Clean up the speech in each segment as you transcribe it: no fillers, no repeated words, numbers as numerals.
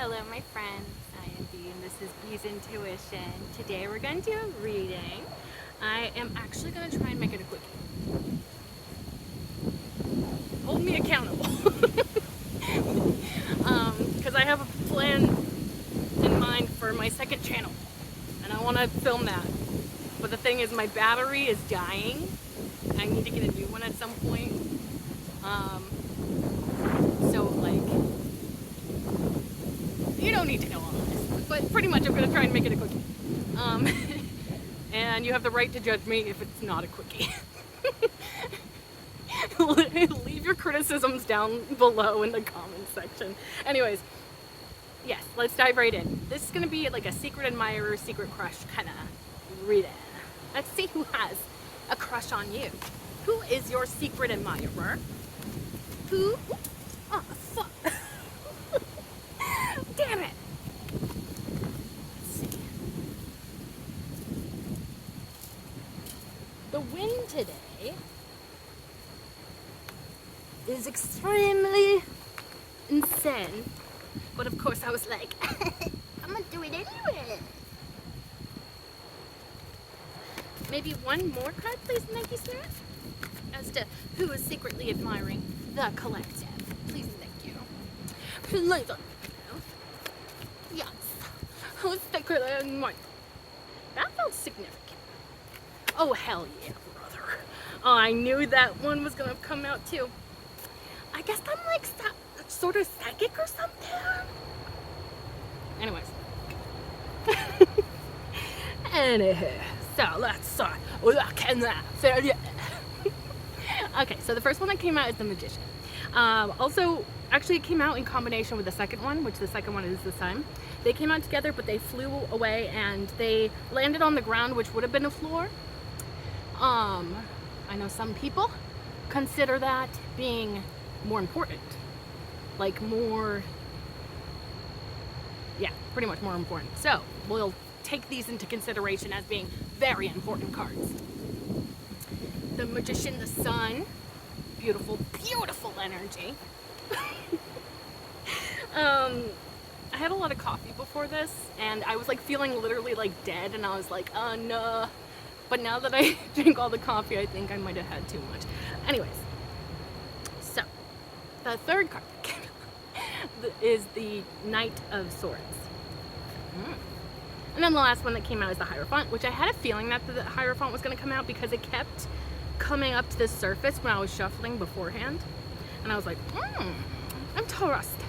Hello my friends, I am Bee and this is Bee's Intuition. Today we're going to do a reading. I am actually going to try and make it a quickie. Hold me accountable. Because I have a plan in mind for my second channel and I want to film that. But the thing is my battery is dying. I need to get a new one at some point. So like, you don't need to know all this, but pretty much I'm going to try and make it a quickie. And you have the right to judge me if it's not a quickie. Leave your criticisms down below in the comment section. Anyways, yes, let's dive right in. This is going to be like a secret admirer, secret crush kind of reading. Let's see who has a crush on you. Who is your secret admirer? Who? Oh, fuck. Damn it. Let's see. The wind today is extremely insane. But of course I was like, I'm gonna do it anyway. Maybe one more card, please, Nike sir, as to who is secretly admiring the collective. Please, thank you. Please, thank you. Yes. Who's secretly admiring? That felt significant. Oh, hell yeah, brother. Oh, I knew that one was gonna come out too. I guess I'm like sort of psychic or something. Anyways. Anywho, so let's look in that. Okay, so the first one that came out is the Magician. Also, actually it came out in combination with the second one, which the second one is the Sun. They came out together, but they flew away and they landed on the ground, which would have been a floor. I know some people consider that being more important. Like more, yeah, pretty much more important. So we'll take these into consideration as being very important cards. The Magician, the Sun, beautiful, beautiful energy. I had a lot of coffee before this and I was like feeling literally like dead and I was like, oh no. But now that I drink all the coffee, I think I might have had too much. Anyways, so the third card that came out is the Knight of Swords. And then the last one that came out is the Hierophant, which I had a feeling that the Hierophant was going to come out because it kept coming up to the surface when I was shuffling beforehand. And I was like, I'm interested.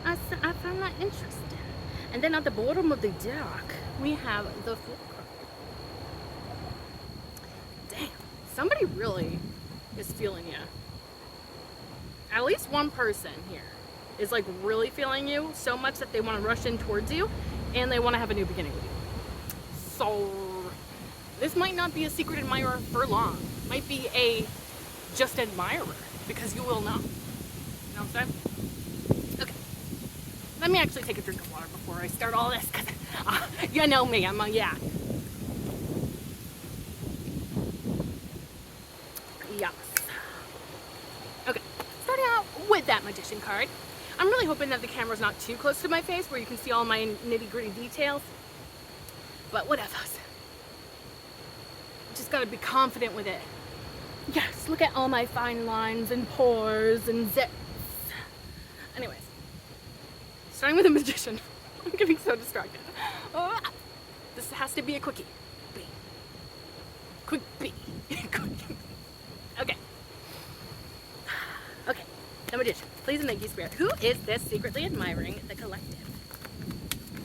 I found that interesting. And then at the bottom of the deck, we have the Fool card. Damn, somebody really is feeling you. At least one person here is like really feeling you so much that they want to rush in towards you and they want to have a new beginning with you. So this might not be a secret admirer for long. Might be a just admirer because you will know. You know what I'm saying? Okay. Let me actually take a drink of water before I start all this because you know me, I'm a yeah. Yes. Okay. Starting out with that Magician card. I'm really hoping that the camera's not too close to my face where you can see all my nitty-gritty details. But whatever. Just gotta be confident with it. Yes, look at all my fine lines and pores and zips. Anyways, starting with the Magician. I'm getting so distracted. This has to be a quickie. B. Quick B. Okay. Okay, the Magician. Please and thank you, Spirit. Who is this secretly admiring the collective?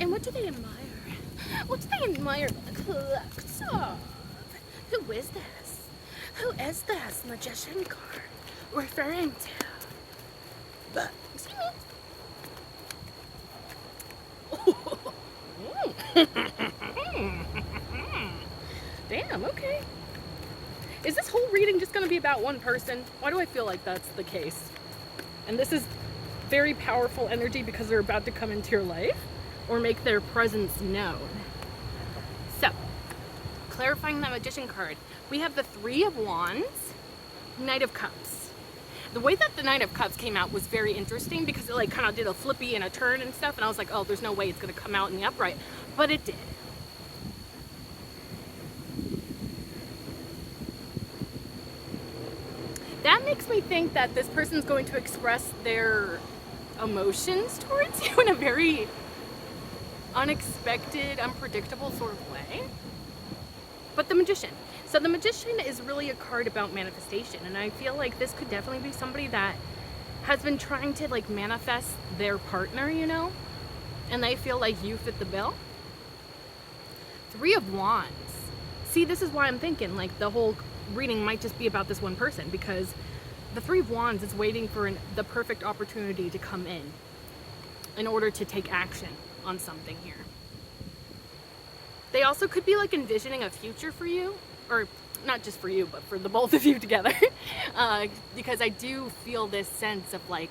And what do they admire? What do they admire about the collective? Who is this? Who is this Magician card referring to? But, excuse me. Damn, okay. Is this whole reading just going to be about one person? Why do I feel like that's the case? And this is very powerful energy because they're about to come into your life or make their presence known. So, clarifying that Magician card, we have the Three of Wands, Knight of Cups. The way that the Knight of Cups came out was very interesting because it like kind of did a flippy and a turn and stuff, and I was like, oh, there's no way it's going to come out in the upright, but it did. That makes me think that this person's going to express their emotions towards you in a very unexpected, unpredictable sort of way. But the Magician. So the Magician is really a card about manifestation, and I feel like this could definitely be somebody that has been trying to like manifest their partner, you know, and they feel like you fit the bill. Three of Wands. See, this is why I'm thinking like the whole reading might just be about this one person, because the Three of Wands is waiting for the perfect opportunity to come in order to take action on something here. They also could be like envisioning a future for you, or not just for you, but for the both of you together. Because I do feel this sense of like,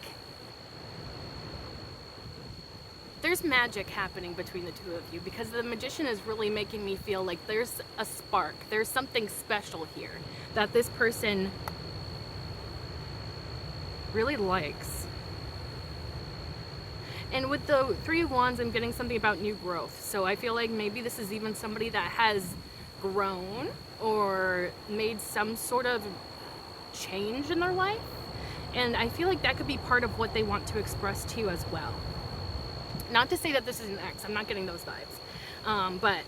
there's magic happening between the two of you, because the Magician is really making me feel like there's a spark, there's something special here that this person really likes. And with the Three of Wands, I'm getting something about new growth. So I feel like maybe this is even somebody that has grown or made some sort of change in their life. And I feel like that could be part of what they want to express to you as well. Not to say that this is an ex, I'm not getting those vibes. But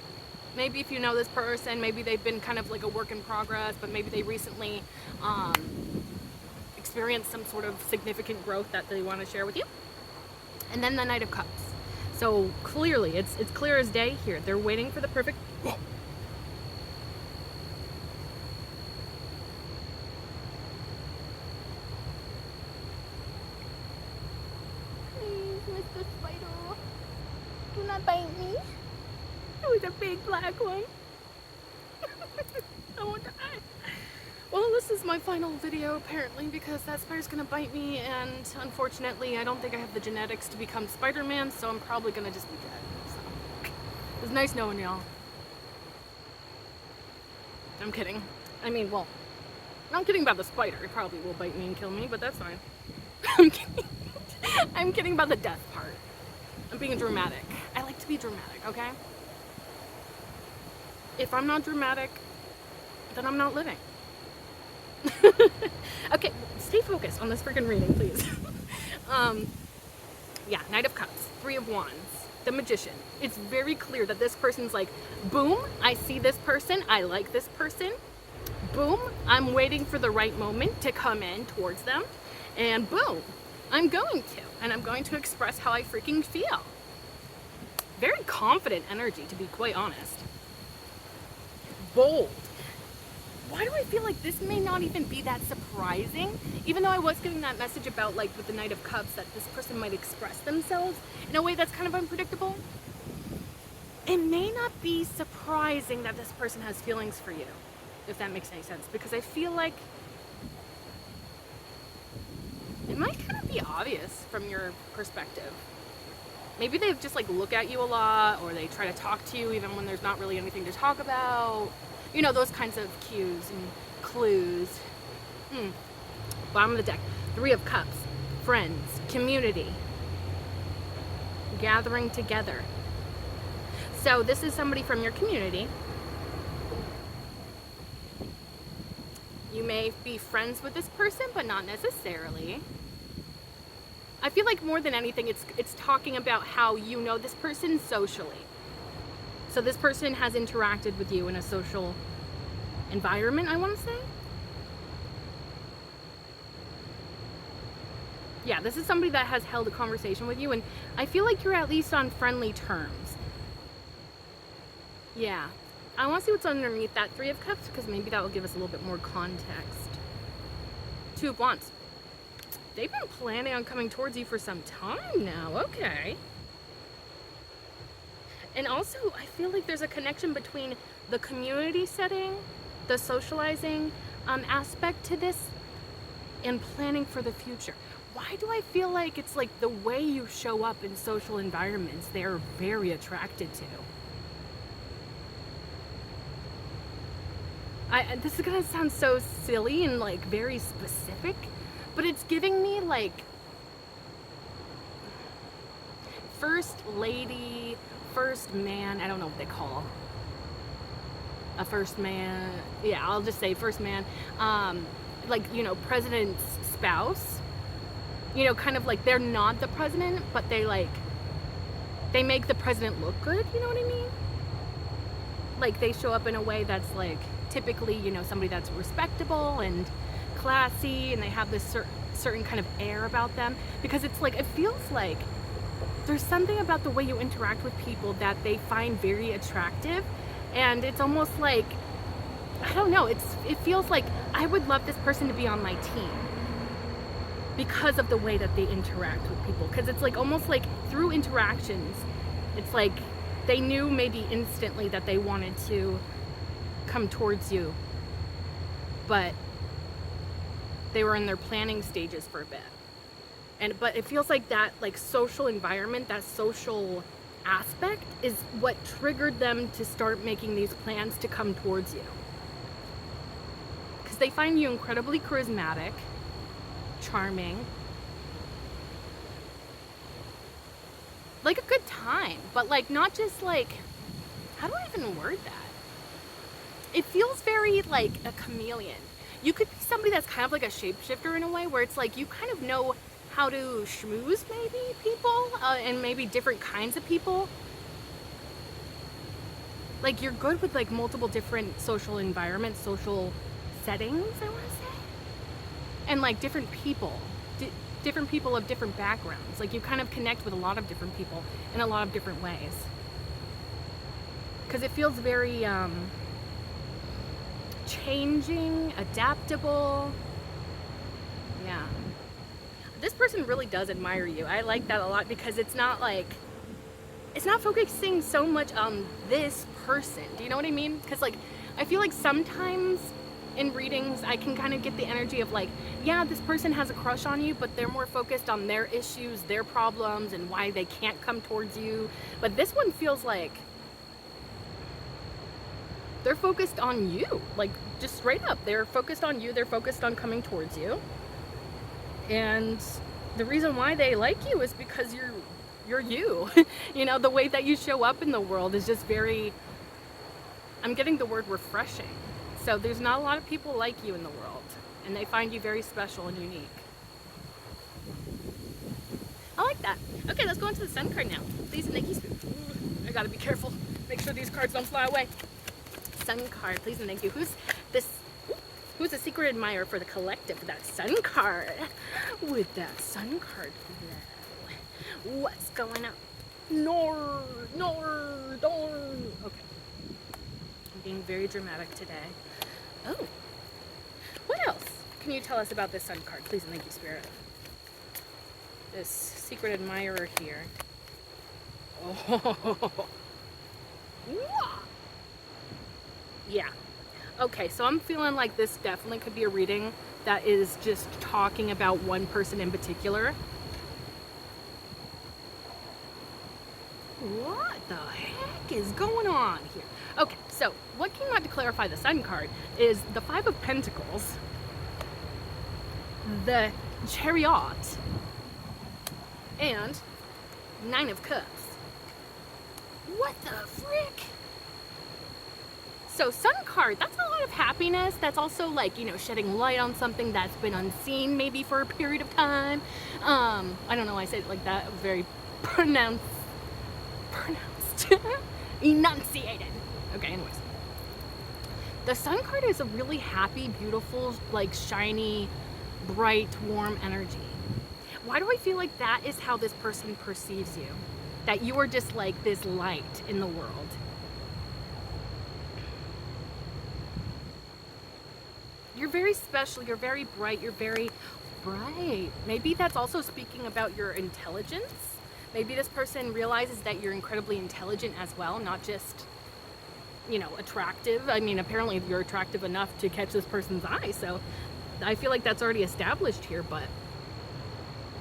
maybe if you know this person, maybe they've been kind of like a work in progress, but maybe they recently experienced some sort of significant growth that they want to share with you. And then the Knight of Cups. So clearly, it's clear as day here. They're waiting for the perfect... Please, Mr. Spider, do not bite me. It was a big black one. I won't die. Well, this is my final video apparently, because that spider's gonna bite me, and unfortunately I don't think I have the genetics to become Spider-Man, so I'm probably gonna just be dead. So it was nice knowing y'all. I'm kidding. I mean, well, I'm kidding about the spider. It probably will bite me and kill me, but that's fine. I'm kidding. I'm kidding about the death part. I'm being dramatic. I like to be dramatic, okay? If I'm not dramatic, then I'm not living. Okay, stay focused on this freaking reading, please. Yeah, Knight of Cups, Three of Wands, the Magician. It's very clear that this person's like, boom, I see this person, I like this person. Boom, I'm waiting for the right moment to come in towards them. And boom, I'm going to. And I'm going to express how I freaking feel. Very confident energy, to be quite honest. Bold. Why do I feel like this may not even be that surprising? Even though I was getting that message about, like, with the Knight of Cups, that this person might express themselves in a way that's kind of unpredictable. It may not be surprising that this person has feelings for you, if that makes any sense. Because I feel like it might kind of be obvious from your perspective. Maybe they've just, like, look at you a lot, or they try to talk to you even when there's not really anything to talk about. You know, those kinds of cues and clues. Bottom of the deck. Three of Cups. Friends. Community. Gathering together. So this is somebody from your community. You may be friends with this person, but not necessarily. I feel like more than anything, it's talking about how you know this person socially. So this person has interacted with you in a social environment, I want to say. Yeah, this is somebody that has held a conversation with you, and I feel like you're at least on friendly terms. Yeah. I want to see what's underneath that Three of Cups, because maybe that will give us a little bit more context. Two of Wands. They've been planning on coming towards you for some time now. Okay. And also, I feel like there's a connection between the community setting, the socializing aspect to this, and planning for the future. Why do I feel like it's like the way you show up in social environments they're very attracted to? This is gonna sound so silly and like very specific, but it's giving me like first lady, first man, I don't know what they call a first man. Yeah, I'll just say first man. Like, you know, president's spouse. You know, kind of like they're not the president, but they make the president look good, you know what I mean? Like they show up in a way that's like typically, you know, somebody that's respectable and classy, and they have this certain kind of air about them, because it's like, it feels like there's something about the way you interact with people that they find very attractive, and it's almost like, I don't know, it feels like I would love this person to be on my team because of the way that they interact with people, because it's like almost like through interactions, it's like they knew maybe instantly that they wanted to come towards you, but they were in their planning stages for a bit. But it feels like that like social environment, that social aspect is what triggered them to start making these plans to come towards you. Because they find you incredibly charismatic, charming, like a good time, but like not just like, how do I even word that? It feels very like a chameleon. You could be somebody that's kind of like a shapeshifter in a way, where it's like you kind of know how to schmooze maybe people, and maybe different kinds of people. Like you're good with like multiple different social environments, social settings, I want to say, and like different people, different people of different backgrounds. Like you kind of connect with a lot of different people in a lot of different ways, because it feels very changing, adaptable. Yeah, this person really does admire you. I like that a lot, because it's not focusing so much on this person. Do you know what I mean? Because like I feel like sometimes in readings I can kind of get the energy of like, yeah, this person has a crush on you, but they're more focused on their issues, their problems, and why they can't come towards you. But this one feels like they're focused on you, like just straight up. They're focused on you. They're focused on coming towards you. And the reason why they like you is because you're you. You know, the way that you show up in the world is just very, I'm getting the word refreshing. So there's not a lot of people like you in the world, and they find you very special and unique. I like that. Okay, let's go into the sun card now. Please and thank you. I gotta be careful. Make sure these cards don't fly away. Sun card, please and thank you. Who's a secret admirer for the collective with that sun card? With that sun card flow. What's going on? Nor. Okay. I'm being very dramatic today. Oh. What else can you tell us about this sun card? Please and thank you, Spirit. This secret admirer here. Oh. Yeah. Okay, so I'm feeling like this definitely could be a reading that is just talking about one person in particular. What the heck is going on here? Okay, so what came out to clarify the sun card is the Five of Pentacles, the Chariot, and Nine of Cups. What the frick? So sun card, that's a lot of happiness. That's also like, you know, shedding light on something that's been unseen maybe for a period of time. I don't know why I said it like that. It was very pronounced, enunciated. Okay, anyways. The sun card is a really happy, beautiful, like shiny, bright, warm energy. Why do I feel like that is how this person perceives you? That you are just like this light in the world. You're very special, you're very bright, you're very bright. Maybe that's also speaking about your intelligence. Maybe this person realizes that you're incredibly intelligent as well, not just, you know, attractive. I mean, apparently you're attractive enough to catch this person's eye, so I feel like that's already established here, but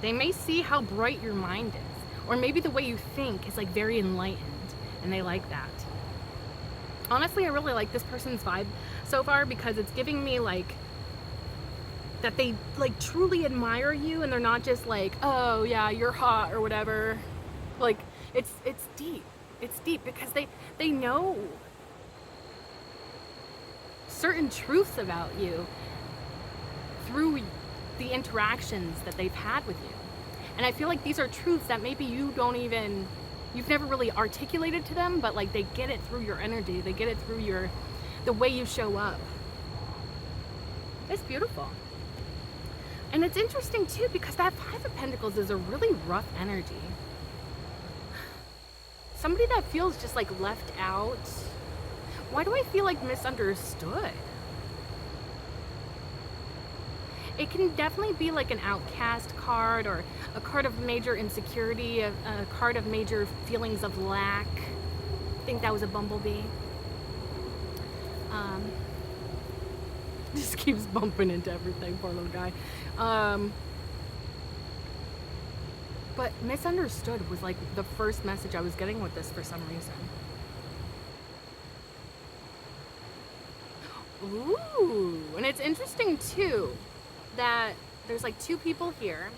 they may see how bright your mind is. Or maybe the way you think is like very enlightened, and they like that. Honestly, I really like this person's vibe so far, because it's giving me like that they like truly admire you, and they're not just like, oh yeah, you're hot or whatever. Like it's deep. It's deep because they know certain truths about you through the interactions that they've had with you. And I feel like these are truths that maybe you've never really articulated to them, but like they get it through your energy. They get it through the way you show up. It's beautiful. And it's interesting too, because that Five of Pentacles is a really rough energy. Somebody that feels just like left out. Why do I feel like misunderstood? It can definitely be like an outcast card, or a card of major insecurity, a card of major feelings of lack. I think that was a bumblebee. Just keeps bumping into everything, poor little guy. But misunderstood was like the first message I was getting with this for some reason. Ooh, and it's interesting too that there's like two people here,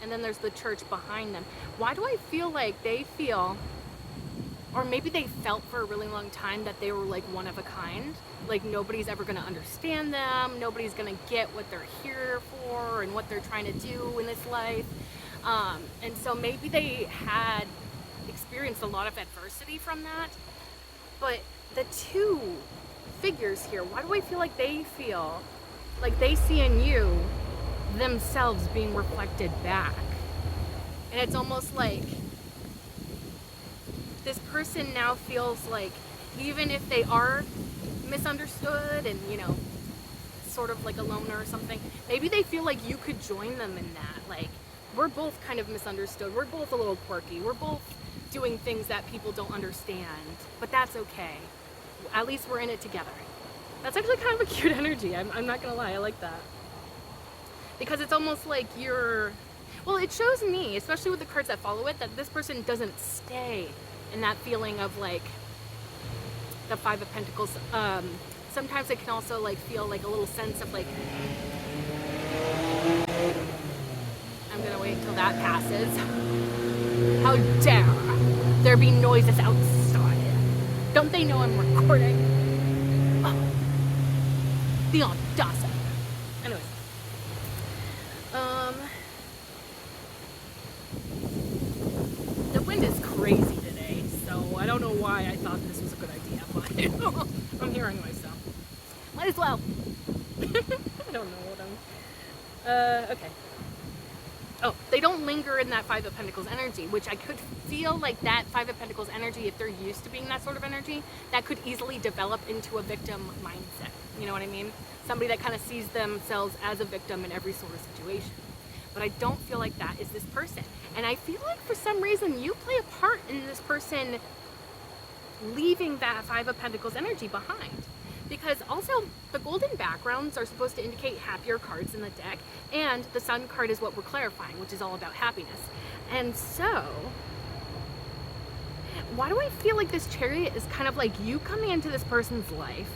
and then there's the church behind them. Why do I feel like they feel, or maybe they felt for a really long time, that they were like one of a kind? Like nobody's ever gonna understand them, nobody's gonna get what they're here for and what they're trying to do in this life. And so maybe they had experienced a lot of adversity from that. But the two figures here, why do I feel like they see in you themselves being reflected back? And it's almost like this person now feels like, even if they are misunderstood and, you know, sort of like a loner or something, maybe they feel like you could join them in that. Like, we're both kind of misunderstood, we're both a little quirky, we're both doing things that people don't understand, but that's okay. At least we're in it together. That's actually kind of a cute energy. I'm not gonna lie, I like that. Because it's almost like well, it shows me, especially with the cards that follow it, that this person doesn't stay in that feeling of like the Five of Pentacles. Sometimes it can also like feel like a little sense of like, I'm gonna wait till that passes. How dare there be noises outside? Don't they know I'm recording? Oh, the audacity. Anyways. The wind is crazy today, so I don't know why I thought this was a good idea, but I'm here anyway, so might as well. I don't know what okay. Oh, they don't linger in that Five of Pentacles energy, which I could feel like that Five of Pentacles energy, if they're used to being that sort of energy, that could easily develop into a victim mindset. You know what I mean? Somebody that kind of sees themselves as a victim in every sort of situation. But I don't feel like that is this person. And I feel like for some reason you play a part in this person leaving that Five of Pentacles energy behind. Because also the golden backgrounds are supposed to indicate happier cards in the deck, and the Sun card is what we're clarifying, which is all about happiness. And so, why do I feel like this Chariot is kind of like you coming into this person's life,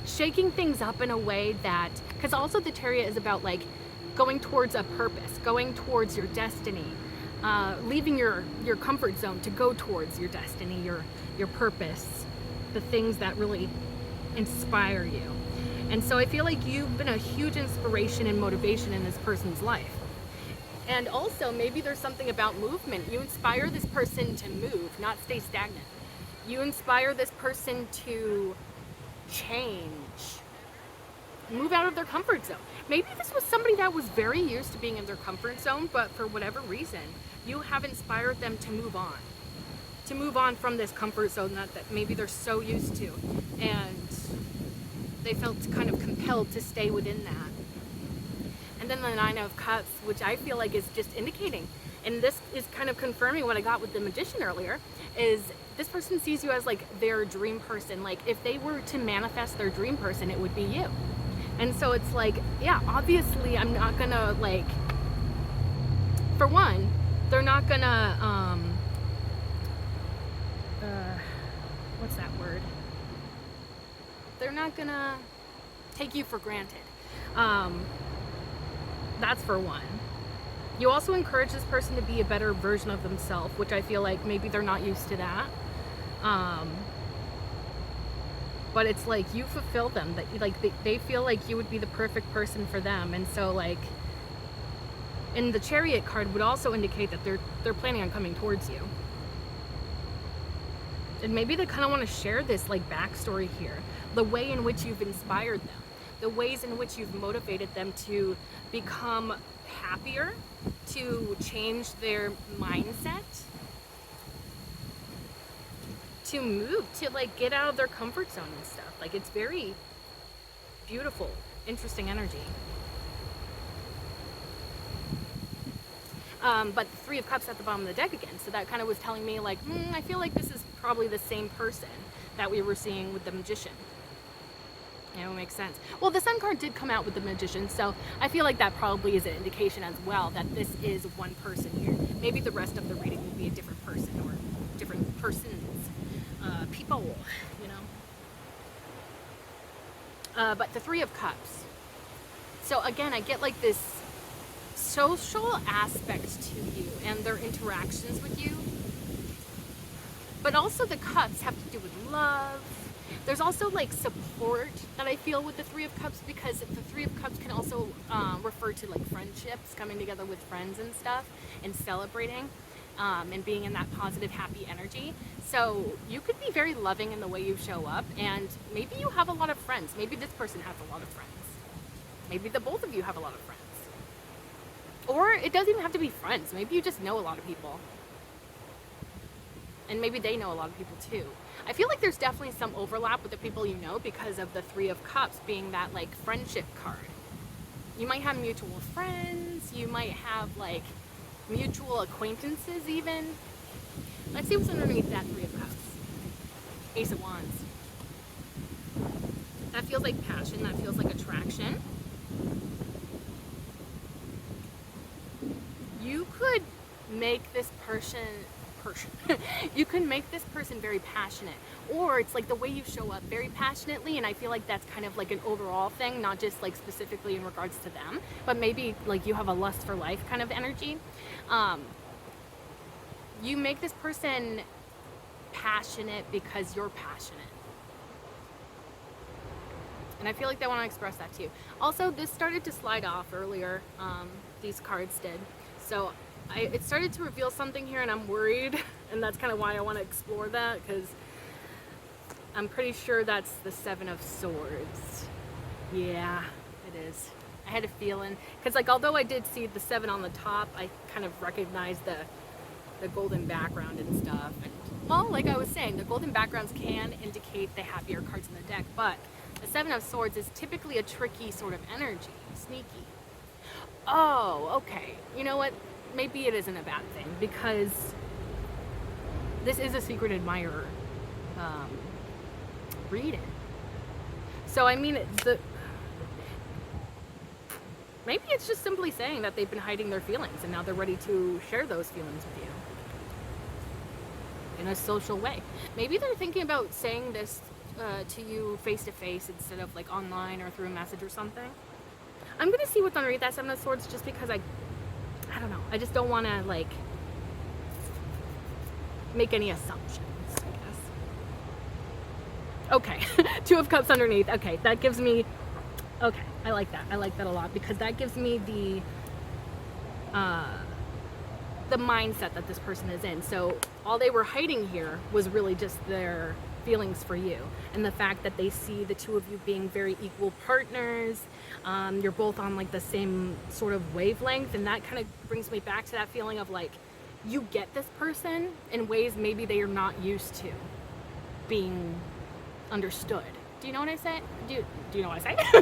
shaking things up in a way that, because also the Chariot is about like going towards a purpose, going towards your destiny, leaving your comfort zone to go towards your destiny, your purpose, the things that really inspire you. And so I feel like you've been a huge inspiration and motivation in this person's life. And also maybe there's something about movement. You inspire this person to move, not stay stagnant. You inspire this person to change, move out of their comfort zone. Maybe this was somebody that was very used to being in their comfort zone, but for whatever reason you have inspired them to move on from this comfort zone that maybe they're so used to, and they felt kind of compelled to stay within that. And then the Nine of Cups, which I feel like is just indicating, and this is kind of confirming what I got with the Magician earlier, is this person sees you as like their dream person. Like if they were to manifest their dream person, it would be you. And so it's like, yeah, obviously I'm not gonna like, for one, they're not gonna what's that word? They're not gonna take you for granted. That's for one. You also encourage this person to be a better version of themselves, which I feel like maybe they're not used to that. But it's like you fulfill them, that like they feel like you would be the perfect person for them. And so like, and the Chariot card would also indicate that they're planning on coming towards you. And maybe they kind of want to share this like backstory here, the way in which you've inspired them, the ways in which you've motivated them to become happier, to change their mindset, to move, to like get out of their comfort zone and stuff. Like, it's very beautiful, interesting energy. But the Three of Cups at the bottom of the deck again, so that kind of was telling me like, I feel like this is probably the same person that we were seeing with the Magician. You know, it makes sense. Well, the Sun card did come out with the Magician, so I feel like that probably is an indication as well that this is one person here. Maybe the rest of the reading will be a different person or different persons, people, you know. But the Three of Cups. So again, I get like this social aspect to you and their interactions with you. But also the cups have to do with love. There's also like support that I feel with the Three of Cups, because the Three of Cups can also refer to like friendships, coming together with friends and stuff, and celebrating, and being in that positive, happy energy. So you could be very loving in the way you show up, and maybe you have a lot of friends. Maybe this person has a lot of friends. Maybe the both of you have a lot of friends. Or it doesn't even have to be friends. Maybe you just know a lot of people. And maybe they know a lot of people too. I feel like there's definitely some overlap with the people you know because of the Three of Cups being that like friendship card. You might have mutual friends. You might have like mutual acquaintances even. Let's see what's underneath that Three of Cups. Ace of Wands. That feels like passion. That feels like attraction. You could make this person you can make this person very passionate, or it's like the way you show up very passionately, and I feel like that's kind of like an overall thing, not just like specifically in regards to them, but maybe like you have a lust for life kind of energy. You make this person passionate because you're passionate, and I feel like they want to express that to you. Also, this started to slide off earlier, these cards did, so it started to reveal something here, and I'm worried, and that's kind of why I want to explore that, because I'm pretty sure that's the Seven of Swords. Yeah, it is. I had a feeling, because like although I did see the 7 on the top, I kind of recognized the golden background and stuff. And well, like I was saying, the golden backgrounds can indicate the happier cards in the deck, but the 7 of Swords is typically a tricky sort of energy, sneaky. Oh, okay. You know what? Maybe it isn't a bad thing, because this is a secret admirer reading. So I mean, maybe it's just simply saying that they've been hiding their feelings and now they're ready to share those feelings with you in a social way. Maybe they're thinking about saying this to you face to face instead of like online or through a message or something. I'm gonna see what's underneath that 7 of Swords, just because I don't know. I just don't want to like make any assumptions, I guess. Okay, 2 of Cups underneath. Okay, that gives me. Okay, I like that. I like that a lot, because that gives me the mindset that this person is in. So all they were hiding here was really just their feelings for you, and the fact that they see the two of you being very equal partners. You're both on like the same sort of wavelength, and that kind of brings me back to that feeling of like you get this person in ways maybe they are not used to being understood. Do you know what I say? Do you know what I say?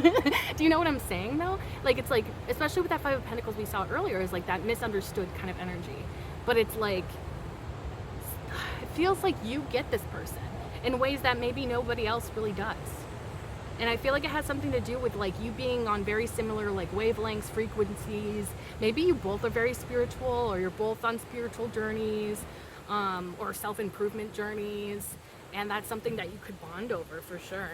Do you know what I'm saying though? Like, it's like, especially with that 5 of Pentacles we saw earlier, is like that misunderstood kind of energy. But it's like, it feels like you get this person in ways that maybe nobody else really does. And I feel like it has something to do with like you being on very similar like wavelengths, frequencies. Maybe you both are very spiritual, or you're both on spiritual journeys, or self-improvement journeys. And that's something that you could bond over for sure.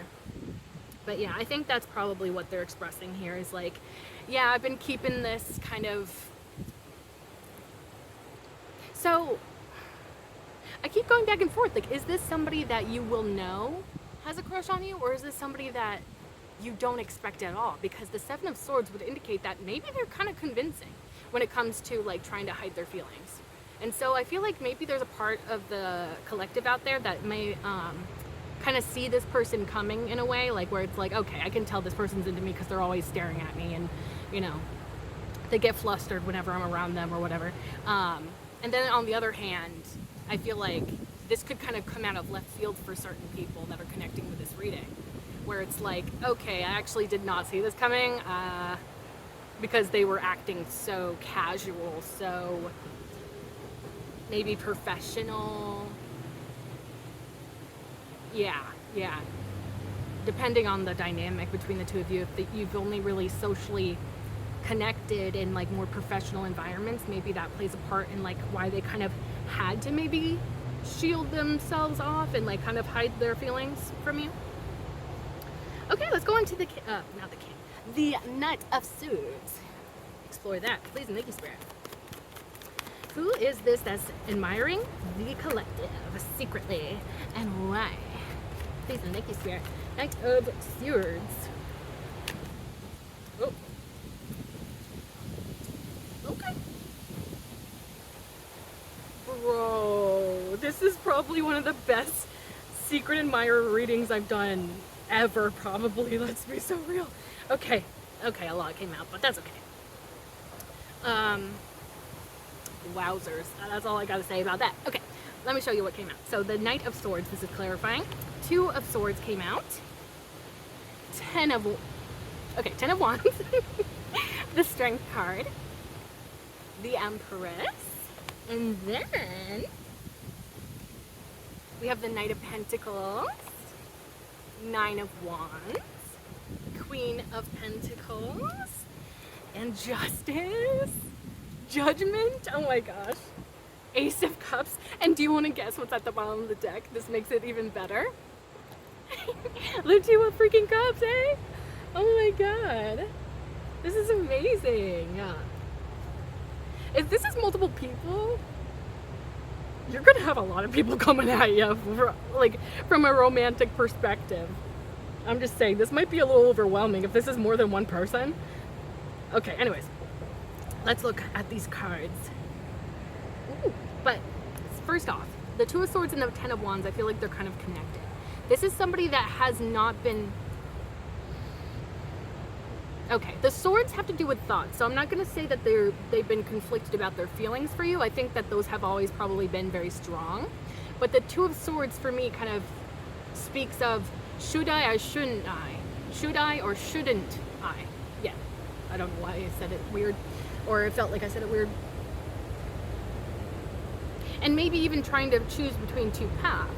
But yeah, I think that's probably what they're expressing here is like, yeah, I've been keeping this kind of. So I keep going back and forth. Like, is this somebody that you will know has a crush on you, or is this somebody that you don't expect at all? Because the Seven of Swords would indicate that maybe they're kind of convincing when it comes to like trying to hide their feelings. And so I feel like maybe there's a part of the collective out there that may kind of see this person coming in a way, like where it's like, okay, I can tell this person's into me because they're always staring at me, and you know, they get flustered whenever I'm around them or whatever. And then on the other hand, I feel like this could kind of come out of left field for certain people that are connecting with this reading, where it's like, okay, I actually did not see this coming because they were acting so casual, so maybe professional. Yeah. Depending on the dynamic between the two of you, if you've only really socially connected in like more professional environments, maybe that plays a part in like why they kind of had to maybe shield themselves off and like kind of hide their feelings from you. Okay, let's go into the Knight of Swords. Explore that, please, Nikki Spirit. Who is this that's admiring the collective secretly, and why? Please, Nikki Spirit. Knight of Swords. Oh. Okay. Bro, this is probably one of the best secret admirer readings I've done ever, probably. Let's be so real. Okay, a lot came out, but that's okay. Wowzers. That's all I gotta say about that. Okay, let me show you what came out. So the Knight of Swords, this is clarifying. Two of Swords came out. 10 of Wands. The Strength card. The Empress. And then we have the Knight of Pentacles. 9 of Wands. Queen of Pentacles. And Justice. Judgment. Oh my gosh. Ace of Cups. And do you want to guess what's at the bottom of the deck? This makes it even better. The Two of freaking Cups, eh? Oh my god. This is amazing. If this is multiple people, you're gonna have a lot of people coming at you from a romantic perspective. I'm just saying, this might be a little overwhelming if this is more than one person. Okay, anyways, let's look at these cards. Ooh, but first off, the Two of Swords and the 10 of Wands, I feel like they're kind of connected. This is somebody that has not been... Okay, the swords have to do with thoughts, so I'm not going to say that they've been conflicted about their feelings for you. I think that those have always probably been very strong. But the Two of Swords for me kind of speaks of, should I or shouldn't I? Should I or shouldn't I? Yeah, I don't know why I said it weird, or it felt like I said it weird. And maybe even trying to choose between two paths.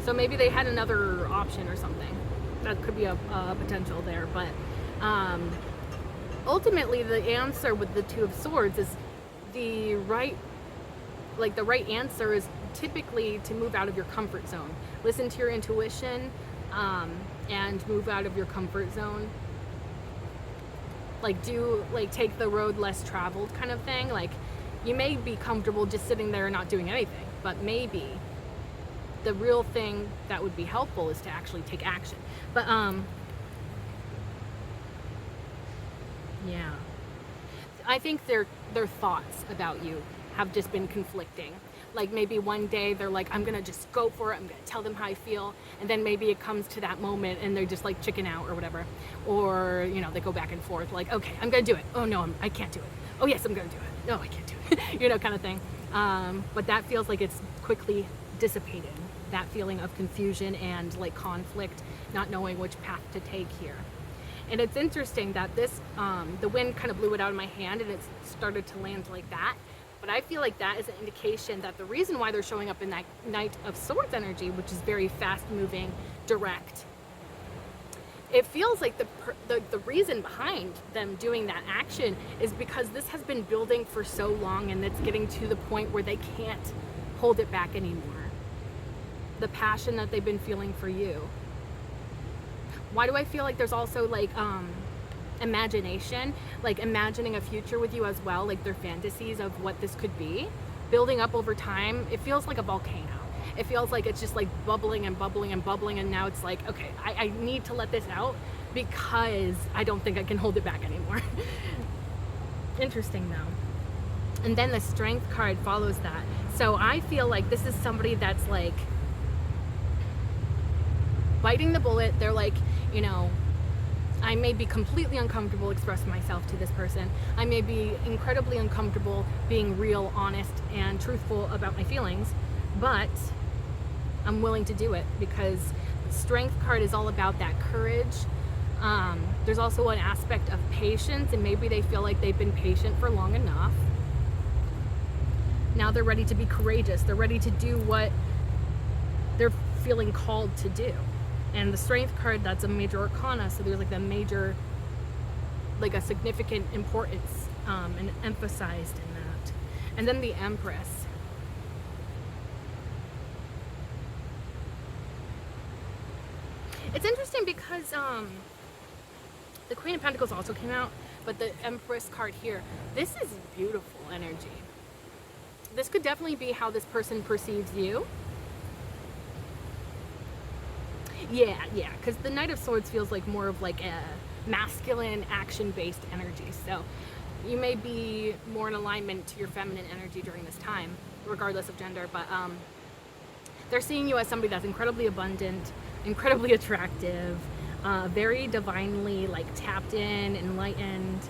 So maybe they had another option or something. That could be a potential there, but ultimately the answer with the Two of Swords is the right answer is typically to move out of your comfort zone. Listen to your intuition and move out of your comfort zone. Take the road less traveled kind of thing. Like, you may be comfortable just sitting there and not doing anything, but maybe the real thing that would be helpful is to actually take action. But yeah, I think their thoughts about you have just been conflicting. Like, maybe one day they're like, I'm gonna just go for it, I'm gonna tell them how I feel, and then maybe it comes to that moment and they're just like chicken out or whatever, or you know, they go back and forth like, okay, I'm gonna do it, oh no, I can't do it, oh yes, I'm gonna do it, no, I can't do it. You know, kind of thing. But that feels like it's quickly dissipated, that feeling of confusion and like conflict, not knowing which path to take here. And it's interesting that this the wind kind of blew it out of my hand and it started to land like that. But I feel like that is an indication that the reason why they're showing up in that Knight of Swords energy, which is very fast moving, direct, it feels like the reason behind them doing that action is because this has been building for so long and it's getting to the point where they can't hold it back anymore. The passion that they've been feeling for you. Why do I feel like there's also like imagination, like imagining a future with you as well, like their fantasies of what this could be, building up over time? It feels like a volcano. It feels like it's just like bubbling and bubbling and bubbling, and now it's like, okay, I need to let this out because I don't think I can hold it back anymore. Interesting though. And then the strength card follows that. So I feel like this is somebody that's like biting the bullet. They're like, you know, I may be completely uncomfortable expressing myself to this person. I may be incredibly uncomfortable being real, honest, and truthful about my feelings, but I'm willing to do it because the strength card is all about that courage. There's also an aspect of patience, and maybe they feel like they've been patient for long enough. Now they're ready to be courageous. They're ready to do what they're feeling called to do. And the strength card, that's a major arcana, so there's like the major, like a significant importance and emphasized in that. And then the Empress. It's interesting because the Queen of Pentacles also came out, but the Empress card here, this is beautiful energy. This could definitely be how this person perceives you. Yeah, because the Knight of Swords feels like more of like a masculine, action-based energy. So you may be more in alignment to your feminine energy during this time, regardless of gender. But they're seeing you as somebody that's incredibly abundant, incredibly attractive, very divinely like tapped in, enlightened.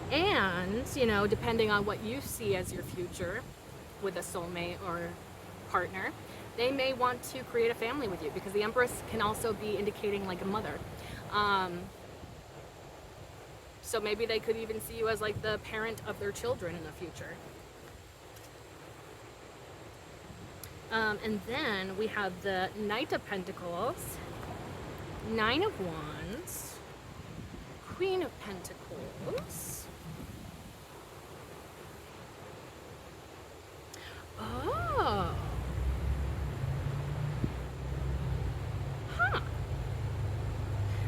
And, you know, depending on what you see as your future with a soulmate or partner, they may want to create a family with you, because the Empress can also be indicating like a mother. So maybe they could even see you as like the parent of their children in the future. And then we have the Knight of Pentacles, Nine of Wands, Queen of Pentacles. Oh. Huh.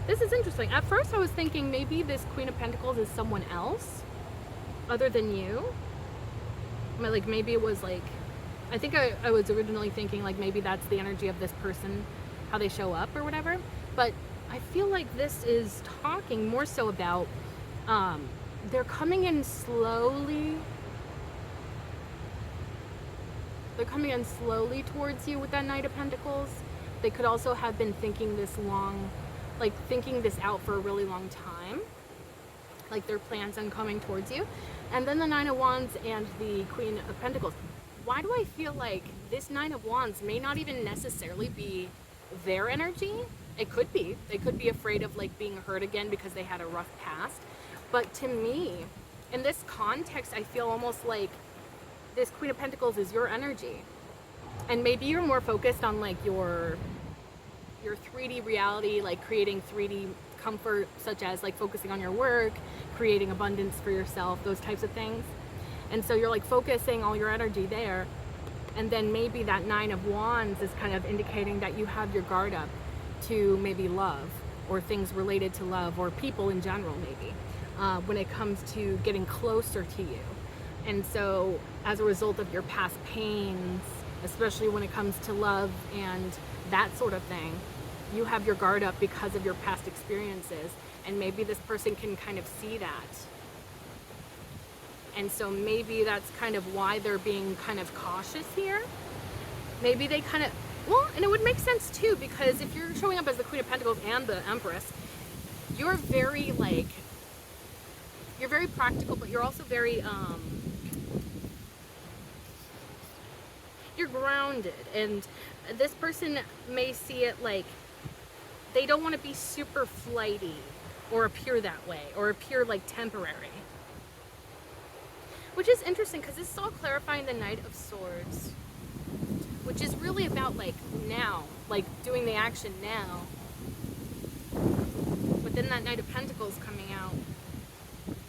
This is interesting. At first I was thinking maybe this Queen of Pentacles is someone else other than you. Like maybe it was like, I think I was originally thinking like maybe that's the energy of this person, how they show up or whatever. But I feel like this is talking more so about they're coming in slowly. They're coming in slowly towards you with that Knight of Pentacles. They could also have been thinking this long, like thinking this out for a really long time. Like their plans on coming towards you. And then the Nine of Wands and the Queen of Pentacles. Why do I feel like this Nine of Wands may not even necessarily be their energy? It could be. They could be afraid of like being hurt again because they had a rough past. But to me, in this context, I feel almost like this Queen of Pentacles is your energy. And maybe you're more focused on like your 3D reality, like creating 3D comfort, such as like focusing on your work, creating abundance for yourself, those types of things. And so you're like focusing all your energy there. And then maybe that Nine of Wands is kind of indicating that you have your guard up to maybe love or things related to love or people in general, maybe when it comes to getting closer to you. And so as a result of your past pains, especially when it comes to love and that sort of thing, you have your guard up because of your past experiences. And maybe this person can kind of see that. And so maybe that's kind of why they're being kind of cautious here. Maybe they kind of, well, and it would make sense too, because if you're showing up as the Queen of Pentacles and the Empress, you're very like, you're very practical, but you're also very, you're grounded. And this person may see it like they don't want to be super flighty or appear that way or appear like temporary. Which is interesting because this is all clarifying the Knight of Swords, which is really about like now, like doing the action now. But then that Knight of Pentacles coming out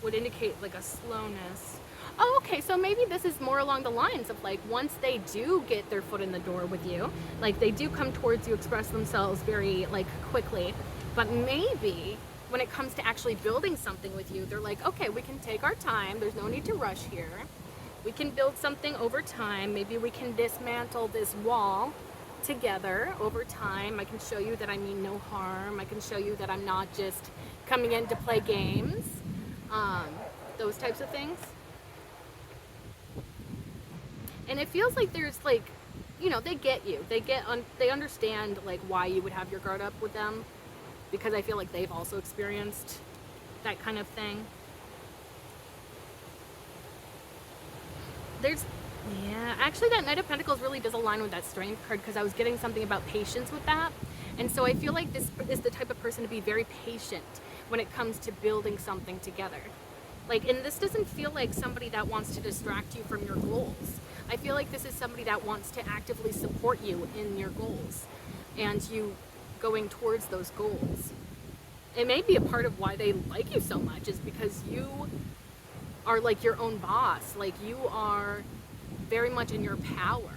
would indicate like a slowness. oh, okay, so maybe this is more along the lines of like, once they do get their foot in the door with you, like they do come towards you, express themselves very like quickly, but maybe when it comes to actually building something with you, they're like, okay, we can take our time, there's no need to rush here, we can build something over time, maybe we can dismantle this wall together over time. I can show you that I mean no harm. I can show you that I'm not just coming in to play games. Those types of things. And it feels like there's like, you know, they get you. They understand like why you would have your guard up with them, because I feel like they've also experienced that kind of thing. Yeah, actually that Knight of Pentacles really does align with that Strength card, because I was getting something about patience with that. And so I feel like this is the type of person to be very patient when it comes to building something together. Like, and this doesn't feel like somebody that wants to distract you from your goals. I feel like this is somebody that wants to actively support you in your goals and you going towards those goals. It may be a part of why they like you so much is because you are like your own boss. Like, you are very much in your power,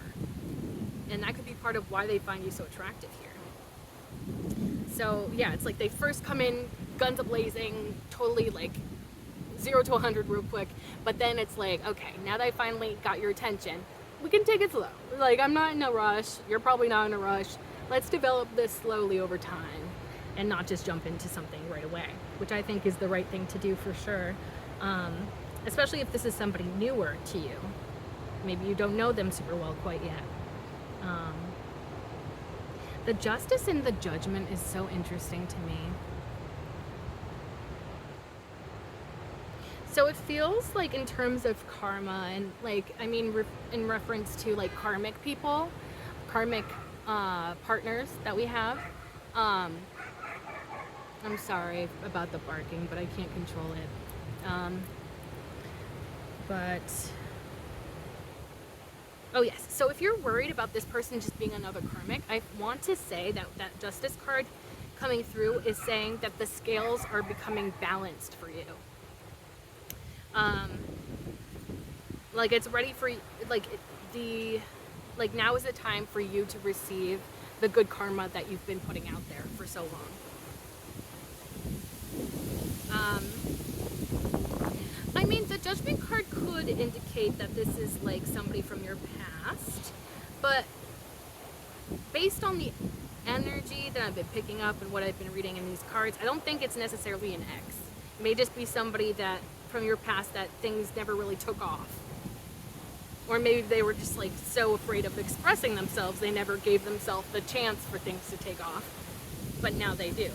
and that could be part of why they find you so attractive here. So yeah, it's like they first come in guns a-blazing, totally like 0 to 100 real quick, but then it's like, okay, now that I finally got your attention, we can take it slow. Like, I'm not in a rush, you're probably not in a rush, let's develop this slowly over time and not just jump into something right away, which I think is the right thing to do for sure. Especially if this is somebody newer to you. Maybe you don't know them super well quite yet. The Justice and the Judgment is so interesting to me. So it feels like, in terms of karma, and like, I mean, in reference to like karmic people, karmic partners that we have. I'm sorry about the barking, but I can't control it. Oh yes, so if you're worried about this person just being another karmic, I want to say that that Justice card coming through is saying that the scales are becoming balanced for you. Like, it's ready for, like, now is the time for you to receive the good karma that you've been putting out there for so long. I mean, the Judgment card could indicate that this is like somebody from your past, but based on the energy that I've been picking up and what I've been reading in these cards, I don't think it's necessarily an ex. It may just be somebody that from your past that things never really took off. Or maybe they were just like so afraid of expressing themselves, they never gave themselves the chance for things to take off. But now they do.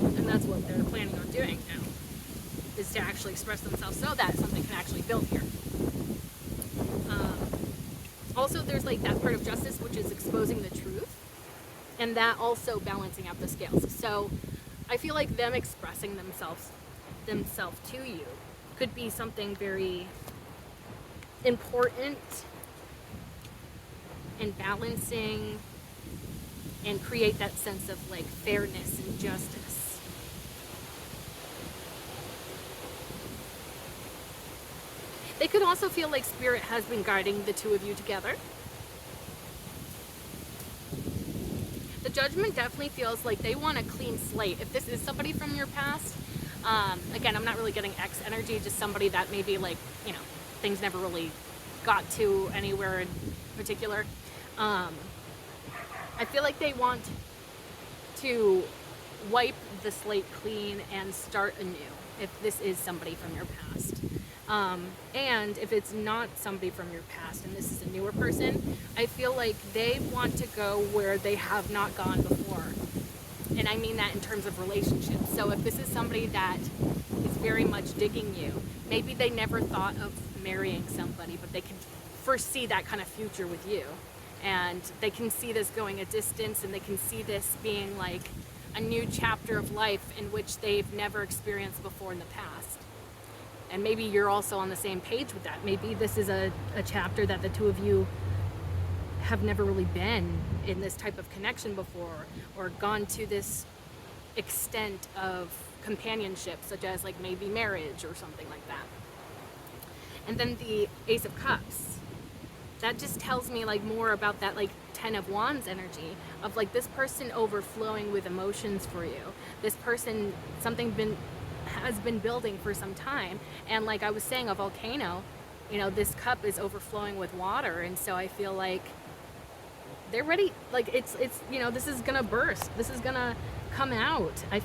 And that's what they're planning on doing now, is to actually express themselves so that something can actually build here. Also, there's like that part of Justice, which is exposing the truth, and that also balancing out the scales. So I feel like them expressing themselves to you could be something very important and balancing and create that sense of like fairness and justice. They could also feel like Spirit has been guiding the two of you together. The Judgment definitely feels like they want a clean slate. If this is somebody from your past, again, I'm not really getting X energy, just somebody that maybe, like, you know, things never really got to anywhere in particular. I feel like they want to wipe the slate clean and start anew if this is somebody from your past. And if it's not somebody from your past and this is a newer person, I feel like they want to go where they have not gone before. And I mean that in terms of relationships. So if this is somebody that is very much digging you, maybe they never thought of marrying somebody, but they can foresee that kind of future with you. And they can see this going a distance, and they can see this being like a new chapter of life in which they've never experienced before in the past. And maybe you're also on the same page with that. Maybe this is a chapter that the two of you have never really been in this type of connection before, or gone to this extent of companionship, such as like maybe marriage or something like that. And then the Ace of Cups, that just tells me like more about that like 10 of Wands energy of like this person overflowing with emotions for you. This person, has been building for some time, and like I was saying, a volcano, you know, this cup is overflowing with water, and so I feel like they're ready. Like it's you know, this is gonna burst. This is gonna come out. I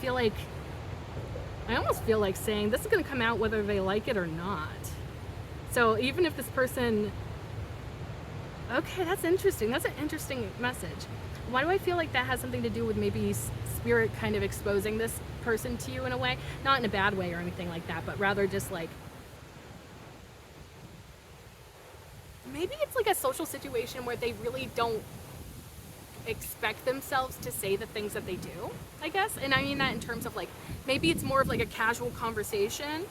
almost feel like saying this is gonna come out whether they like it or not. So even if this person, okay, that's interesting. That's an interesting message. Why do I feel like that has something to do with maybe spirit kind of exposing this person to you in a way? Not in a bad way or anything like that, but rather just like, maybe it's like a social situation where they really don't expect themselves to say the things that they do, I guess. And I mean that in terms of like, maybe it's more of like a casual conversation,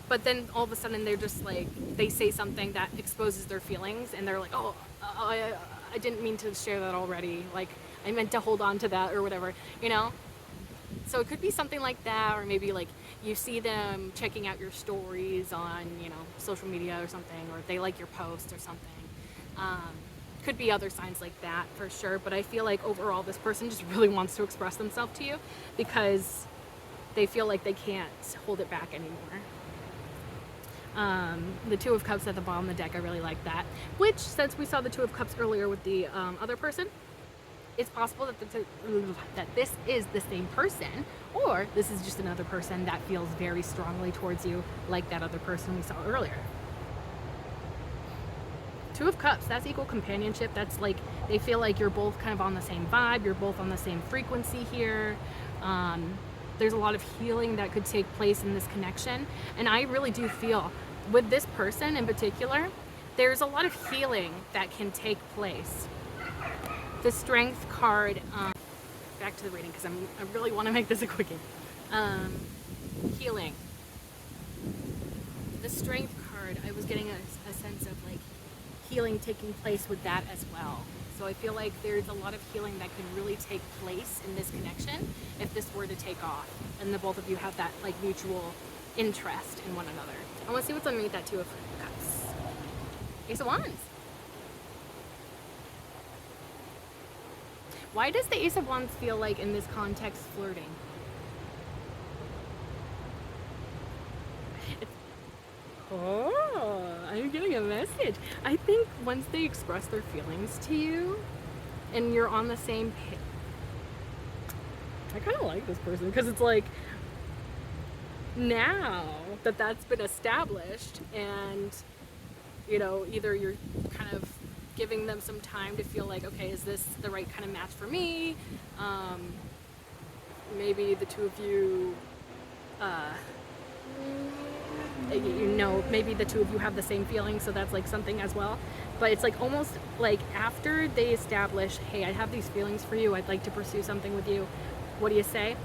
but then all of a sudden they're just like, they say something that exposes their feelings, and they're like, oh, I didn't mean to share that already. Like, I meant to hold on to that or whatever, you know? So it could be something like that, or maybe like you see them checking out your stories on, you know, social media or something, or they like your posts or something. Could be other signs like that for sure, but I feel like overall this person just really wants to express themselves to you because they feel like they can't hold it back anymore. The Two of Cups at the bottom of the deck, I really like that. Which, since we saw the Two of Cups earlier with the other person, it's possible that this is the same person, or this is just another person that feels very strongly towards you, like that other person we saw earlier. Two of Cups, that's equal companionship. That's like, they feel like you're both kind of on the same vibe, you're both on the same frequency here. There's a lot of healing that could take place in this connection. And I really do feel, with this person in particular, there's a lot of healing that can take place. The Strength card, back to the reading because I really want to make this a quickie. Healing. The Strength card, I was getting a sense of like healing taking place with that as well. So I feel like there's a lot of healing that could really take place in this connection if this were to take off and the both of you have that like mutual interest in one another. I want to see what's underneath that Two of Cups. Ace of Wands. Why does the Ace of Wands feel like in this context flirting? Oh, I'm getting a message. I think once they express their feelings to you and you're on the same page, I kind of like this person because it's like, now that that's been established and, you know, either you're kind of giving them some time to feel like, okay, is this the right kind of match for me? Maybe the two of you, you know, maybe the two of you have the same feelings, so that's like something as well. But it's like almost like after they establish, hey, I have these feelings for you, I'd like to pursue something with you, what do you say?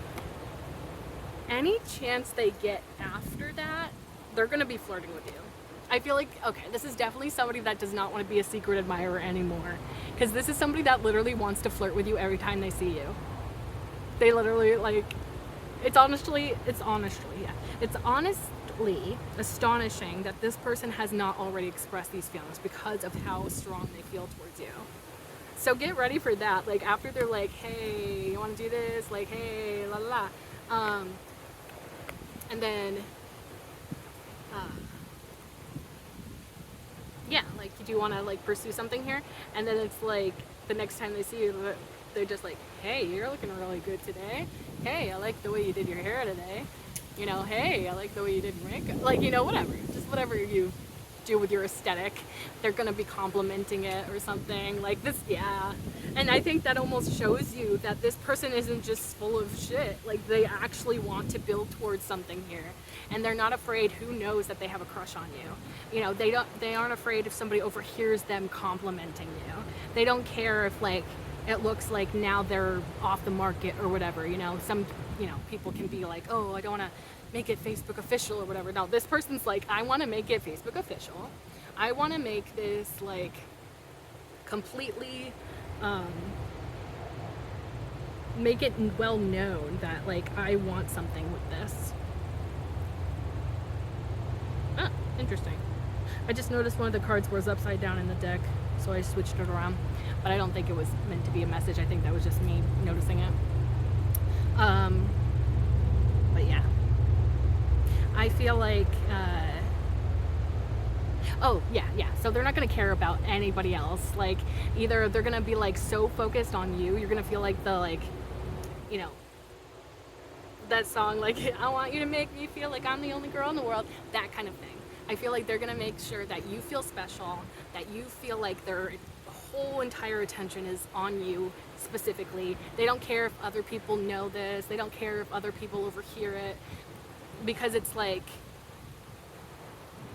Any chance they get after that, they're gonna be flirting with you. I feel like, okay, this is definitely somebody that does not want to be a secret admirer anymore, because this is somebody that literally wants to flirt with you every time they see you. They literally, like, it's honestly astonishing that this person has not already expressed these feelings because of how strong they feel towards you. So get ready for that. Like, after they're like, hey, you want to do this? Like, hey, la la la. And then, yeah, like, do you want to like pursue something here? And then it's like the next time they see you, they're just like, hey, you're looking really good today. Hey, I like the way you did your hair today. You know, hey, I like the way you did your makeup. Like, you know, whatever. Just whatever you do with your aesthetic, they're gonna be complimenting it or something like this. Yeah. And I think that almost shows you that this person isn't just full of shit. Like, they actually want to build towards something here, and they're not afraid. Who knows that they have a crush on you? You know, they aren't afraid if somebody overhears them complimenting you. They don't care if like it looks like now they're off the market or whatever. You know, some, you know, people can be like, oh, I don't want to make it Facebook official or whatever. No, this person's like, I want to make it Facebook official. I want to make this like completely make it well known that like I want something with this. Ah, interesting. I just noticed one of the cards was upside down in the deck, so I switched it around. But I don't think it was meant to be a message. I think that was just me noticing it. But yeah. I feel like, oh, yeah. So they're not going to care about anybody else. Like, either they're going to be, like, so focused on you, you're going to feel like the, like, you know, that song, like, I want you to make me feel like I'm the only girl in the world, that kind of thing. I feel like they're going to make sure that you feel special, that you feel like their whole entire attention is on you specifically. They don't care if other people know this. They don't care if other people overhear it, because it's like,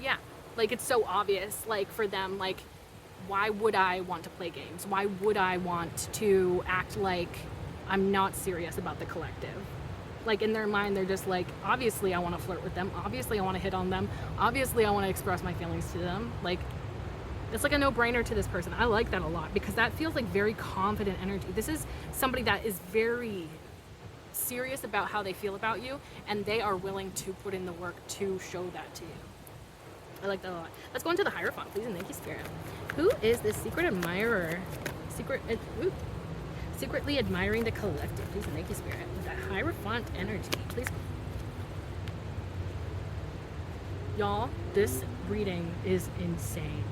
yeah, like, it's so obvious, like, for them, like, why would I want to play games? Why would I want to act like I'm not serious about the collective? Like, in their mind, they're just like, obviously I want to flirt with them, obviously I want to hit on them, obviously I want to express my feelings to them. Like, it's like a no-brainer to this person. I like that a lot, because that feels like very confident energy. This is somebody that is very serious about how they feel about you, and they are willing to put in the work to show that to you. I like that a lot. Let's go into the Hierophant, please, and thank you, Spirit. Who is this secret admirer? Secretly admiring the collective, please, and thank you, Spirit. That Hierophant energy, please. Y'all, this reading is insane.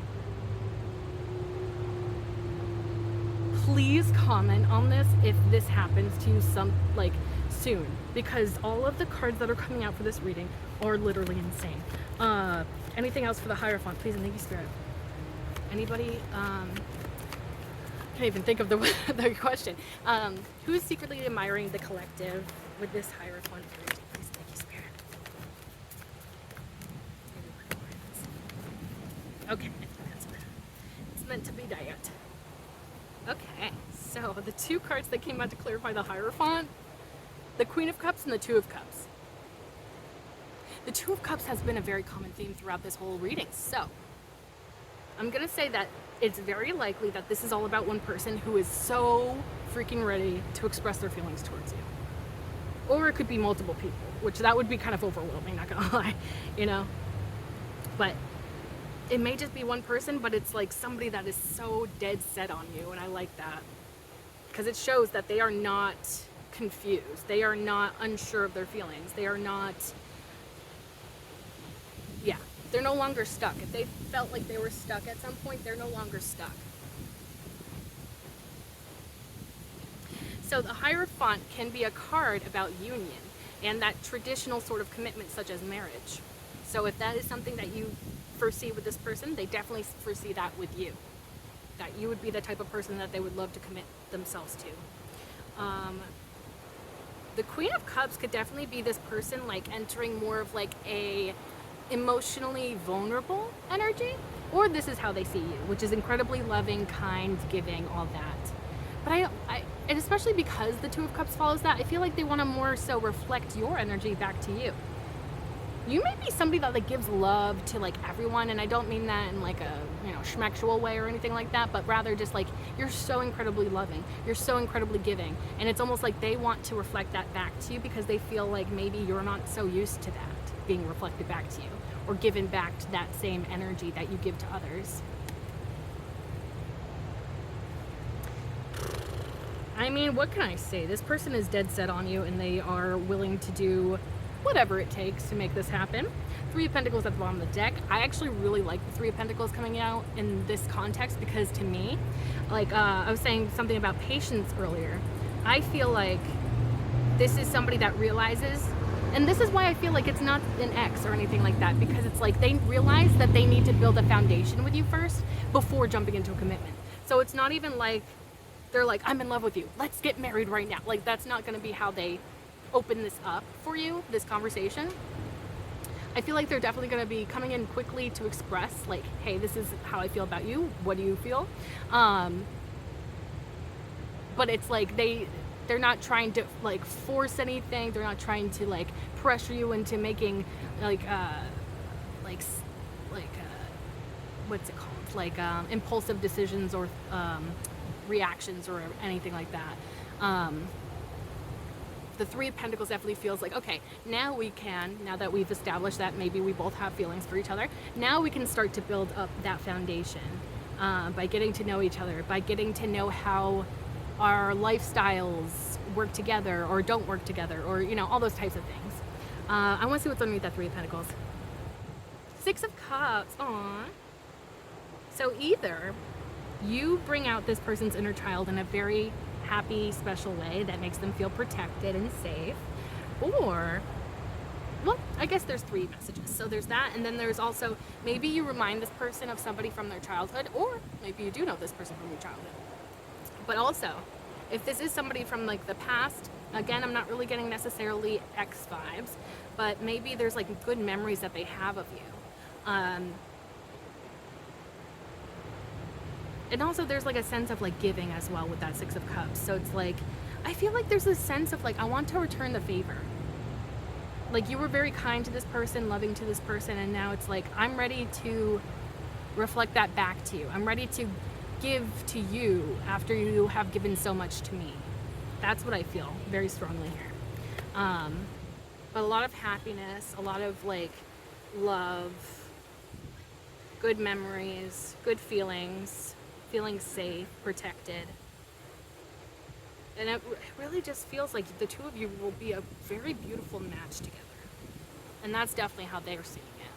Please comment on this if this happens to you soon, because all of the cards that are coming out for this reading are literally insane. Anything else for the Hierophant, please, and thank you, Spirit. Anybody? Can't even think of the question. Who's secretly admiring the collective with this Hierophant energy, please, thank you, Spirit. Okay, it's meant to be that. Okay, so the two cards that came out to clarify the Hierophant, the Queen of Cups and the Two of Cups. The Two of Cups has been a very common theme throughout this whole reading, so I'm gonna say that it's very likely that this is all about one person who is so freaking ready to express their feelings towards you. Or it could be multiple people, which that would be kind of overwhelming, not gonna lie, you know? But it may just be one person, but it's like somebody that is so dead set on you, and I like that. Because it shows that they are not confused. They are not unsure of their feelings. They are not, yeah, they're no longer stuck. If they felt like they were stuck at some point, they're no longer stuck. So the Hierophant can be a card about union and that traditional sort of commitment such as marriage. So if that is something that you foresee with this person, they definitely foresee that with you. That you would be the type of person that they would love to commit themselves to. The Queen of Cups could definitely be this person like entering more of like a emotionally vulnerable energy, or this is how they see you, which is incredibly loving, kind, giving, all that. But and especially because the Two of Cups follows that, I feel like they want to more so reflect your energy back to you. You may be somebody that like gives love to like everyone, and I don't mean that in like a, you know, schmexual way or anything like that, but rather just like you're so incredibly loving, you're so incredibly giving, and it's almost like they want to reflect that back to you because they feel like maybe you're not so used to that being reflected back to you or given back to that same energy that you give to others. I mean, what can I say? This person is dead set on you, and they are willing to do whatever it takes to make this happen. Three of Pentacles at the bottom of the deck. I actually really like the Three of Pentacles coming out in this context because to me, like I was saying something about patience earlier, I feel like this is somebody that realizes, and this is why I feel like it's not an ex or anything like that, because it's like they realize that they need to build a foundation with you first before jumping into a commitment. So it's not even like they're like, I'm in love with you, let's get married right now. Like, that's not going to be how they open this up for you, this conversation. I feel like they're definitely going to be coming in quickly to express like, hey, this is how I feel about you, what do you feel? But it's like they're not trying to like force anything, they're not trying to like pressure you into making like what's it called, like impulsive decisions or reactions or anything like that. the Three of Pentacles definitely feels like, okay, now that we've established that maybe we both have feelings for each other, now we can start to build up that foundation by getting to know each other, by getting to know how our lifestyles work together or don't work together, or, you know, all those types of things. I want to see what's underneath that Three of Pentacles. Six of Cups. Aww. So either you bring out this person's inner child in a very happy, special way that makes them feel protected and safe, or, well, I guess there's three messages. So there's that, and then there's also maybe you remind this person of somebody from their childhood, or maybe you do know this person from your childhood. But also, if this is somebody from like the past, again, I'm not really getting necessarily X vibes, but maybe there's like good memories that they have of you. And also there's like a sense of like giving as well with that Six of Cups. So it's like, I feel like there's a sense of like, I want to return the favor. Like, you were very kind to this person, loving to this person, and now it's like, I'm ready to reflect that back to you. I'm ready to give to you after you have given so much to me. That's what I feel very strongly here. But a lot of happiness, a lot of like love, good memories, good feelings, feeling safe, protected. And it really just feels like the two of you will be a very beautiful match together. And that's definitely how they're seeing it.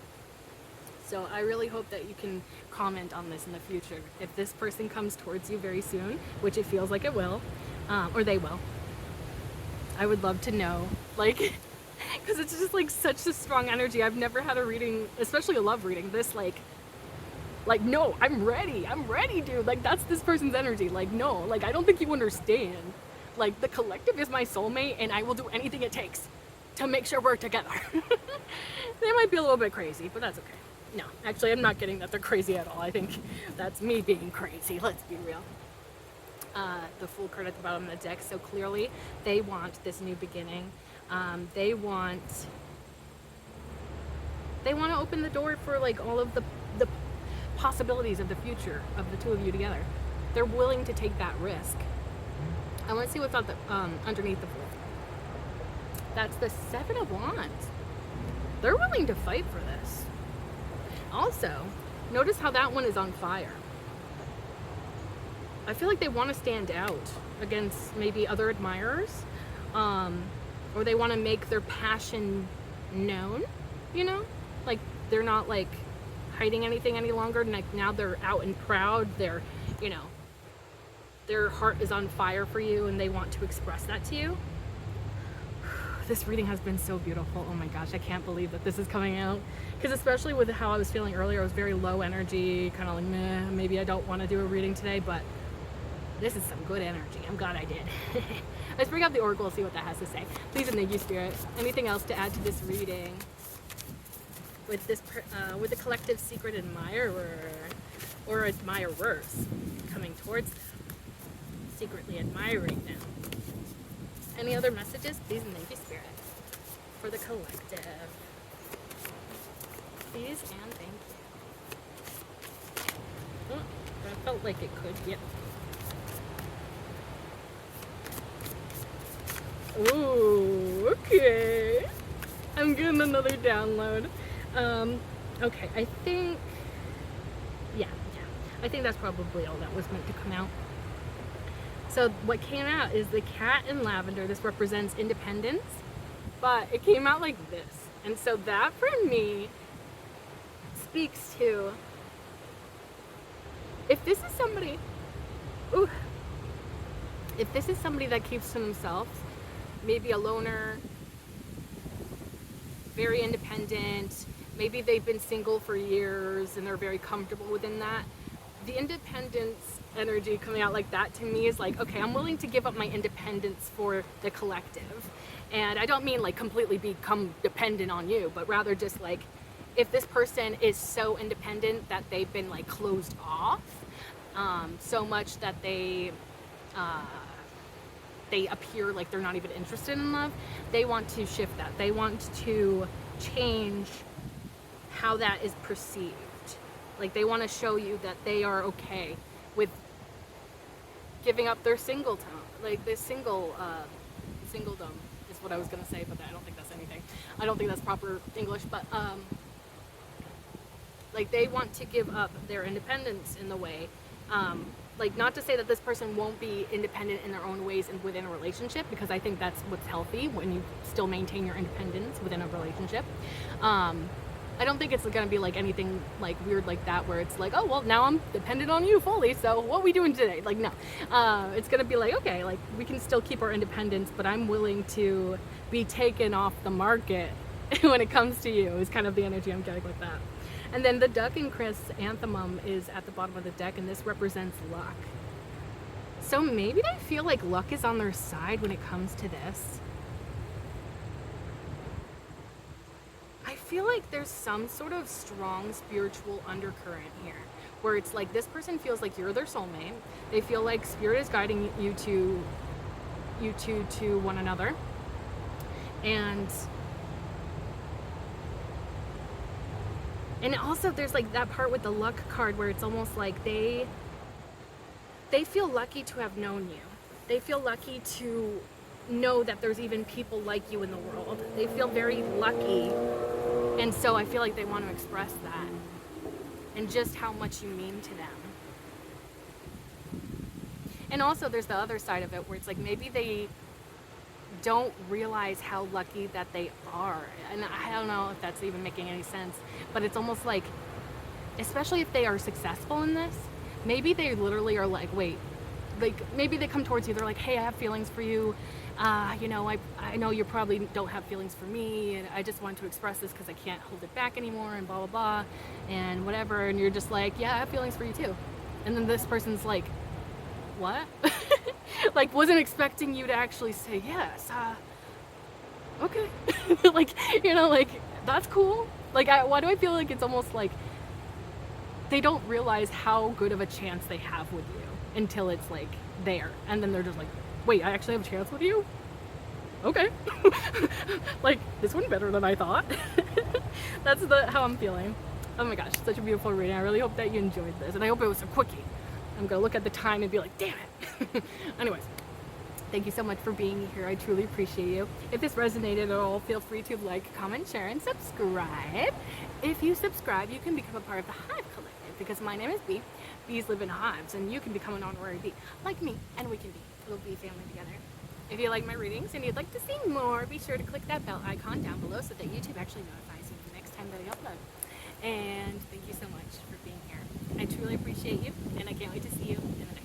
So I really hope that you can comment on this in the future. If this person comes towards you very soon, which it feels like it will, or they will, I would love to know, like, because it's just like such a strong energy. I've never had a reading, especially a love reading, this like, no, I'm ready, dude. Like, that's this person's energy. Like, no, like, I don't think you understand. Like, the collective is my soulmate, and I will do anything it takes to make sure we're together. They might be a little bit crazy, but that's okay. No, actually, I'm not getting that they're crazy at all. I think that's me being crazy. Let's be real. The Fool card at the bottom of the deck. So clearly, they want this new beginning. They want to open the door for like all of the possibilities of the future of the two of you together. They're willing to take that risk. I want to see what's on the, underneath the Fool. That's the Seven of Wands. They're willing to fight for this. Also, notice how that one is on fire. I feel like they want to stand out against maybe other admirers, or they want to make their passion known, you know? Like, they're not like hiding anything any longer. Like, now they're out and proud. They're, you know, their heart is on fire for you, and they want to express that to you. This reading has been so beautiful. Oh my gosh, I can't believe that this is coming out. Because especially with how I was feeling earlier, I was very low energy, kind of like, meh, maybe I don't want to do a reading today, but this is some good energy. I'm glad I did. Let's bring up the Oracle and see what that has to say. Please and thank you, Spirit. Anything else to add to this reading? With this, with the collective secret admirer or admirers coming towards them, secretly admiring them. Any other messages? Please and thank you, Spirit, for the collective. Please and thank you. Oh, that felt like it could. Yep. Ooh, okay. I'm getting another download. Okay, I think, yeah, I think that's probably all that was meant to come out. So what came out is the cat in lavender. This represents independence, but it came out like this. And so that for me speaks to, if this is somebody, if this is somebody that keeps to themselves, maybe a loner, very independent, maybe they've been single for years and they're very comfortable within that. The independence energy coming out like that to me is like, okay, I'm willing to give up my independence for the collective. And I don't mean like completely become dependent on you, but rather just like, if this person is so independent that they've been like closed off, so much that they appear like they're not even interested in love, they want to shift that. They want to change how that is perceived. Like, they want to show you that they are okay with giving up their singleton, like this singledom is what I was gonna say, but I don't think that's anything. I don't think that's proper English, but like they want to give up their independence in the way. Like, not to say that this person won't be independent in their own ways and within a relationship, because I think that's what's healthy, when you still maintain your independence within a relationship. I don't think it's gonna be like anything like weird like that, where it's like, oh well, now I'm dependent on you fully, so what are we doing today? Like, no. It's gonna be like, okay, like we can still keep our independence, but I'm willing to be taken off the market when it comes to you, is kind of the energy I'm getting with that. And then the duck and chrysanthemum is at the bottom of the deck, and this represents luck. So maybe they feel like luck is on their side when it comes to this. I feel like there's some sort of strong spiritual undercurrent here, where it's like this person feels like you're their soulmate. They feel like spirit is guiding you two to one another. And also there's like that part with the luck card where it's almost like they feel lucky to have known you. They feel lucky to know that there's even people like you in the world. They feel very lucky. And so I feel like they want to express that and just how much you mean to them. And also there's the other side of it where it's like maybe they don't realize how lucky that they are. And I don't know if that's even making any sense, but it's almost like, especially if they are successful in this, maybe they literally are like, wait, like maybe they come towards you, they're like, hey, I have feelings for you. You know, I know you probably don't have feelings for me, and I just want to express this because I can't hold it back anymore, and blah, blah, blah, and whatever. And you're just like, yeah, I have feelings for you too. And then this person's like, what? Like, wasn't expecting you to actually say yes. Okay. Like, you know, like, that's cool. Like, why do I feel like it's almost like they don't realize how good of a chance they have with you until it's like there, and then they're just like, wait, I actually have a chance with you? Okay. Like, this one better than I thought. That's how I'm feeling. Oh my gosh, such a beautiful reading. I really hope that you enjoyed this, and I hope it was a quickie. I'm gonna look at the time and be like, damn it. Anyways, thank you so much for being here. I truly appreciate you. If this resonated at all, feel free to like, comment, share, and subscribe. If you subscribe, you can become a part of the Hive Collective, because my name is Bee. Bees live in hives, and you can become an honorary bee like me, and we can be a little bee family together. If you like my readings and you'd like to see more, be sure to click that bell icon down below so that YouTube actually notifies you the next time that I upload. And thank you so much for being here. I truly appreciate you, and I can't wait to see you in the next